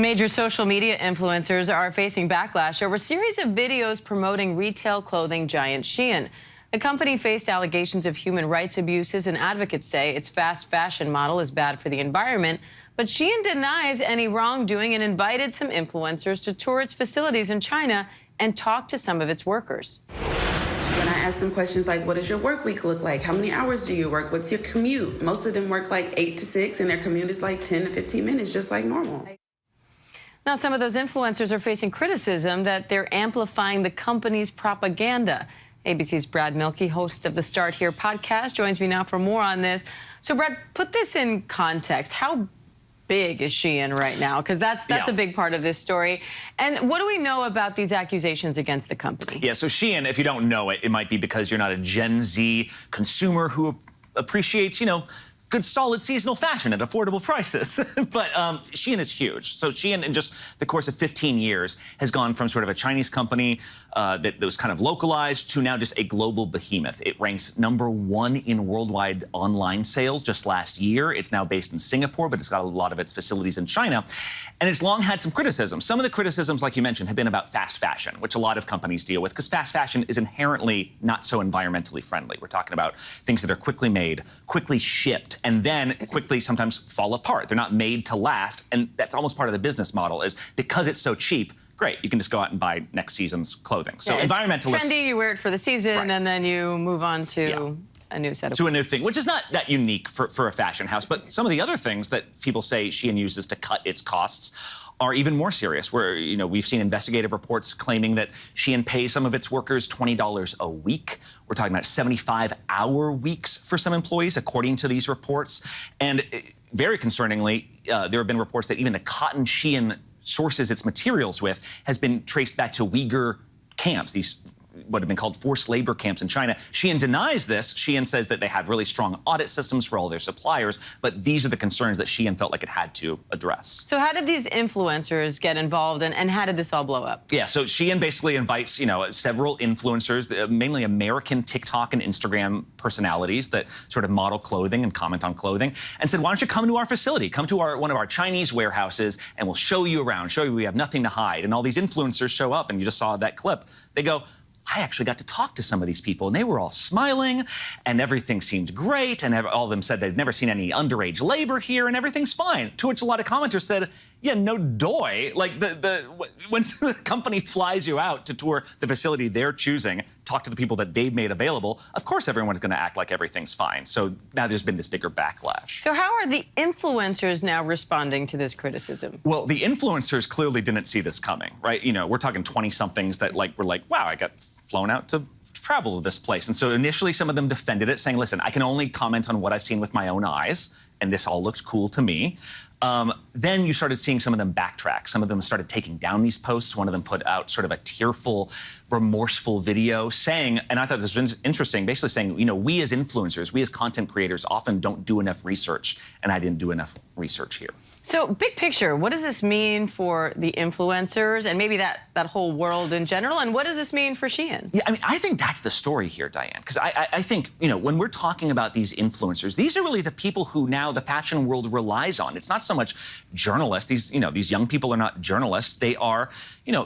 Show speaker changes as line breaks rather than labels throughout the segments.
Major social media influencers are facing backlash over a series of videos promoting retail clothing giant Shein. The company faced allegations of human rights abuses, and advocates say its fast fashion model is bad for the environment. But Shein denies any wrongdoing and invited some influencers to tour its facilities in China and talk to some of its workers.
When I ask them questions like, what does your work week look like? How many hours do you work? What's your commute? Most of them work like 8 to 6, and their commute is like 10 to 15 minutes, just like normal.
Now, some of those influencers are facing criticism that they're amplifying the company's propaganda. ABC's Brad Milkey, host of the Start Here podcast, joins me now for more on this. So, Brad, put this in context. How big is Shein right now? Because that's a big part of this story. And what do we know about these accusations against the company?
Yeah, so Shein, if you don't know it, it might be because you're not a Gen Z consumer who appreciates, good, solid seasonal fashion at affordable prices. But Shein is huge. So Shein, in just the course of 15 years, has gone from sort of a Chinese company that was kind of localized to now just a global behemoth. It ranks #1 in worldwide online sales just last year. It's now based in Singapore, but it's got a lot of its facilities in China. And it's long had some criticism. Some of the criticisms, like you mentioned, have been about fast fashion, which a lot of companies deal with, because fast fashion is inherently not so environmentally friendly. We're talking about things that are quickly made, quickly shipped, and then quickly sometimes fall apart. They're not made to last, and that's almost part of the business model, is because it's so cheap, great, you can just go out and buy next season's clothing. So
yeah,
environmentalists...
It's trendy, you wear it for the season,
right,
and then you move on to a new set of...
To a new thing, which is not that unique for a fashion house, but some of the other things that people say Shein uses to cut its costs are even more serious, where, we've seen investigative reports claiming that Shein pays some of its workers $20 a week. We're talking about 75-hour weeks for some employees, according to these reports. And very concerningly, there have been reports that even the cotton Shein sources its materials with has been traced back to Uyghur camps, these what have been called forced labor camps in China. Shein denies this. Shein says that they have really strong audit systems for all their suppliers, but these are the concerns that Shein felt like it had to address.
So how did these influencers get involved, and how did this all blow up?
Yeah, so Shein basically invites, several influencers, mainly American TikTok and Instagram personalities that sort of model clothing and comment on clothing, and said, why don't you come to our facility? Come to one of our Chinese warehouses, and we'll show you around, show you we have nothing to hide. And all these influencers show up, and you just saw that clip. They go, I actually got to talk to some of these people, and they were all smiling, and everything seemed great, and all of them said they'd never seen any underage labor here, and everything's fine. To which a lot of commenters said, yeah, no doy. Like, when the company flies you out to tour the facility they're choosing, talk to the people that they've made available, of course everyone's going to act like everything's fine. So now there's been this bigger backlash.
So how are the influencers now responding to this criticism?
Well, the influencers clearly didn't see this coming, right? We're talking 20-somethings that were like, wow, I got flown out to travel to this place. And so initially some of them defended it, saying, listen, I can only comment on what I've seen with my own eyes, and this all looks cool to me. Then you started seeing some of them backtrack. Some of them started taking down these posts. One of them put out sort of a tearful, remorseful video saying, and I thought this was interesting, basically saying, we as influencers, we as content creators often don't do enough research, and I didn't do enough research here.
So big picture, what does this mean for the influencers and maybe that whole world in general? And what does this mean for Shein?
Yeah, I think that's the story here, Diane, because I think, when we're talking about these influencers, these are really the people who now the fashion world relies on. It's not so much journalists. These young people are not journalists. They are,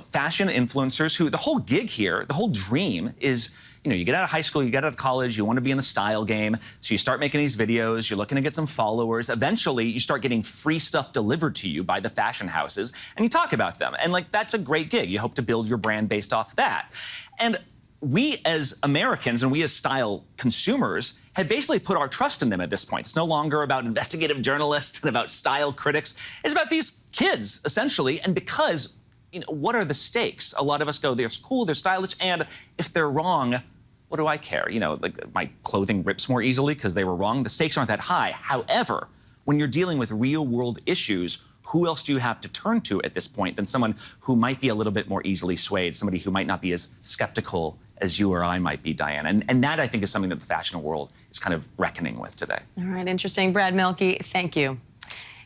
fashion influencers who the whole gig here, the whole dream is, you get out of high school, you get out of college, you want to be in the style game, so you start making these videos, you're looking to get some followers. Eventually, you start getting free stuff delivered to you by the fashion houses, and you talk about them. And, that's a great gig. You hope to build your brand based off that. And we as Americans and we as style consumers have basically put our trust in them at this point. It's no longer about investigative journalists and about style critics. It's about these kids, essentially, and because, what are the stakes? A lot of us go, they're cool, they're stylish, and if they're wrong, what do I care? My clothing rips more easily because they were wrong. The stakes aren't that high. However, when you're dealing with real-world issues, who else do you have to turn to at this point than someone who might be a little bit more easily swayed, somebody who might not be as skeptical as you or I might be, Diane? And that, I think, is something that the fashion world is kind of reckoning with today.
All right, interesting. Brad Milkey, thank you.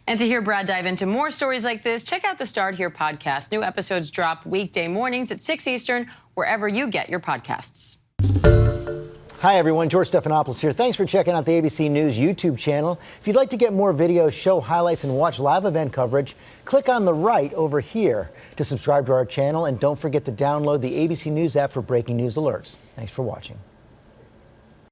And to hear Brad dive into more stories like this, check out the Start Here podcast. New episodes drop weekday mornings at 6 Eastern, wherever you get your podcasts.
Hi, everyone. George Stephanopoulos here. Thanks for checking out the ABC News YouTube channel. If you'd like to get more videos, show highlights, and watch live event coverage, click on the right over here to subscribe to our channel. And don't forget to download the ABC News app for breaking news alerts. Thanks for watching.